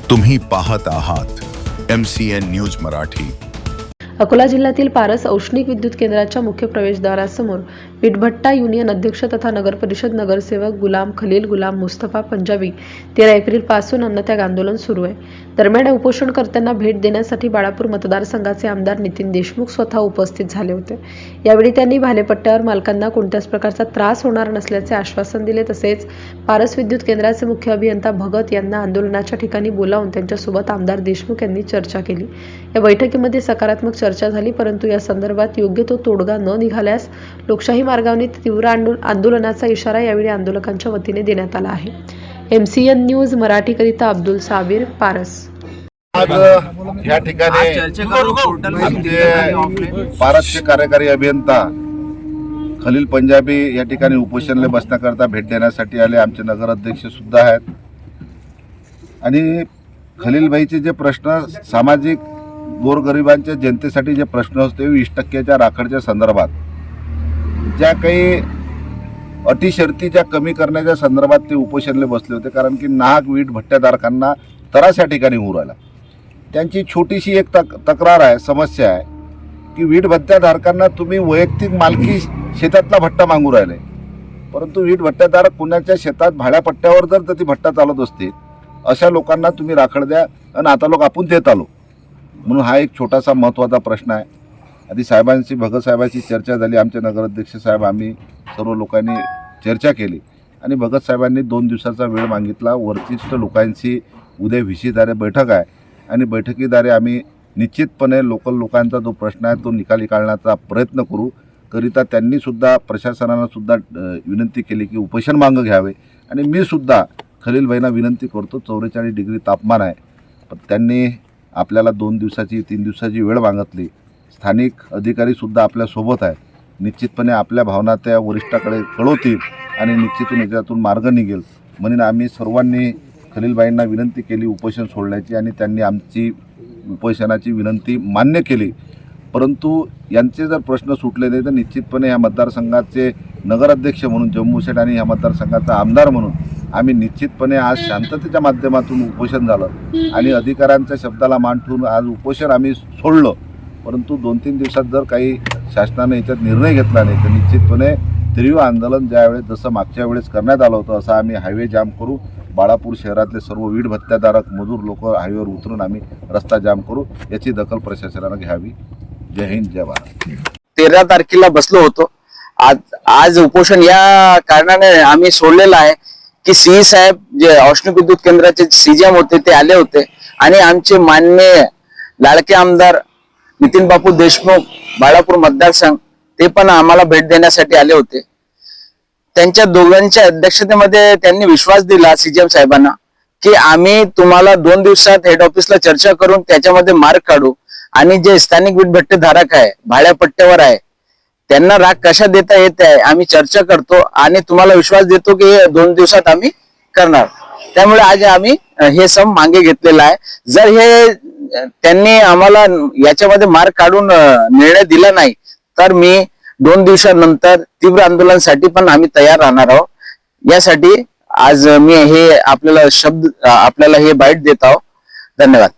तुम्ही पाहत आहात MCN न्यूज मराठी। अकोला जिल्ह्यातील पारस औष्णिक विद्युत केंद्राच्या मुख्य प्रवेशद्वारासमोर वीटभट्टा युनियन अध्यक्ष तथा नगर परिषद नगरसेवक गुलाम खलील गुलाम मुस्तफा पंजाबी 13 एप्रिलपासून अन्नत्याग आंदोलन सुरू आहे। दरम्यान उपोषणकर्त्यांना भेट देण्यासाठी बाळापूर मतदारसंघाचे आमदार नितीन देशमुख स्वतः उपस्थित झाले होते। यावेळी त्यांनी भालेपट्ट्यावर मालकांना कोणत्याच प्रकारचा त्रास होणार नसल्याचे आश्वासन दिले। तसेच पारस विद्युत केंद्राचे मुख्य अभियंता भगत यांना आंदोलनाच्या ठिकाणी बोलावून त्यांच्यासोबत आमदार देशमुख यांनी चर्चा केली। या बैठकीमध्ये सकारात्मक चर्चा झाली, परंतु या संदर्भात योग्य तो तोडगा न निघाल्यास लोकशाही मार्गाने तीव्र आंदोलनाचा इशारा यावेळी आंदोलकांच्या वतीने देण्यात आला आहे। MCN न्यूज मराठीकरिता अब्दुल साबिर, पारस। आज या ठिकाणी आमचे पारसचे कार्यकारी अभियंता खलील पंजाबी या ठिकाणी उपोषणाला बसण्याकरता भेट देण्यासाठी आले। आमचे नगर अध्यक्ष सुद्धा आहेत आणि खलील भाईचे जे प्रश्न सामाजिक गोरगरिबांच्या जनतेसाठी जे प्रश्न असते 20% राखडच्या संदर्भात ज्या काही अटी शर्ती ज्या कमी करण्याच्या संदर्भात ते उपोषणाला बसले होते। कारण की नाहक वीट भट्ट्याधारकांना त्रास या ठिकाणी होऊ राहिला। त्यांची छोटीशी एक तक्रार आहे, समस्या आहे की वीट भट्ट्याधारकांना तुम्ही वैयक्तिक मालकी शेतातला भट्टा मागू राहिले, परंतु वीट भट्ट्याधारक कुणाच्या शेतात भाड्यापट्ट्यावर जर ती भट्टा चालत असते अशा लोकांना तुम्ही राखड द्या आणि आता लोक आपण देत आलो म्हणून हा एक छोटासा महत्त्वाचा प्रश्न आहे। आधी साहेबांशी भगत साहेबांची चर्चा झाली, आमचे नगराध्यक्ष साहेब आम्ही सर्व लोकांनी चर्चा केली आणि भगत साहेबांनी 2 दिवसाचा वेळ मागितला। वरिष्ठ लोकांची उद्या व्हीसीद्वारे बैठक आहे आणि बैठकीद्वारे आम्ही निश्चितपणे लोकल लोकांचा जो प्रश्न आहे तो निकाली काढण्याचा प्रयत्न करू। करिता त्यांनी सुद्धा प्रशासनानं सुद्धा विनंती केली की उपोषण मागं घ्यावे आणि मी सुद्धा खलील भाईंना विनंती करतो। 44 डिग्री तापमान आहे, पण त्यांनी आपल्याला 2 दिवसाची 3 दिवसाची वेळ मागितली। स्थानिक अधिकारीसुद्धा आपल्यासोबत आहे, निश्चितपणे आपल्या भावना त्या वरिष्ठाकडे कळवतील आणि निश्चितून याच्यातून मार्ग निघेल म्हणून आम्ही सर्वांनी खलीलबाईंना विनंती केली उपोषण सोडण्याची आणि त्यांनी आमची उपोषणाची विनंती मान्य केली। परंतु यांचे जर प्रश्न सुटले नाही तर निश्चितपणे ह्या मतदारसंघाचे नगराध्यक्ष म्हणून जम्मूशेठ आणि ह्या मतदारसंघाचा आमदार म्हणून आम्ही निश्चितपणे आज शांततेच्या माध्यमातून उपोषण झालं आणि अधिकाऱ्यांच्या शब्दाला मान ठेवून आज उपोषण आम्ही सोडलं। परंतु 2-3 दिवसात जर काही शासनाने याच्यात निर्णय घेतला नाही तर निश्चितपणे तीव्र आंदोलन ज्यावेळेस जसं मागच्या वेळेस करण्यात आलं होतं असं आम्ही हायवे जाम करू। बाळापूर शहरातले सर्व वीट भत्त्याधारक मजूर लोक हायवेवर उतरून आम्ही रस्ता जाम करू, याची दखल प्रशासनाने घ्यावी। जय हिंद, जय भारत। 13 तारखेला बसलो होतो। आज उपोषण या कारणाने आम्ही सोडलेलं आहे की सी साहेब जे औष्णिक विद्युत केंद्राचे सीजीएम होते ते आले होते आणि आमचे माननीय लाडके आमदार नितीन बापू देशमुख बाळापूर मतदारसंघ ते पण आम्हाला भेट देण्यासाठी आले होते। त्यांच्या दोघांच्या अध्यक्षतेमध्ये त्यांनी विश्वास दिला सीजीएम साहेबांना की आम्ही तुम्हाला 2 दिवसात हेड ऑफिसला चर्चा करून त्याच्यामध्ये मार्ग काढू आणि जे स्थानिक वीटभट्टे धारक आहे भाड्यापट्ट्यावर आहे त्यांना राग कशा देता येत आहे आम्ही चर्चा करतो आणि तुम्हाला विश्वास देतो की 2 दिवसात आम्ही करणार। त्यामुळे आज आम्ही हे सम मागे घेतलेला आहे। जर हे त्यांनी आम्हाला याच्यामध्ये मार्ग काढून निर्णय दिला नाही तर मी 2 दिवसानंतर तीव्र आंदोलनासाठी पण आम्ही तयार राहणार आहोत। यासाठी आज मी हे आपल्याला हे बाईट देत आहोत। धन्यवाद।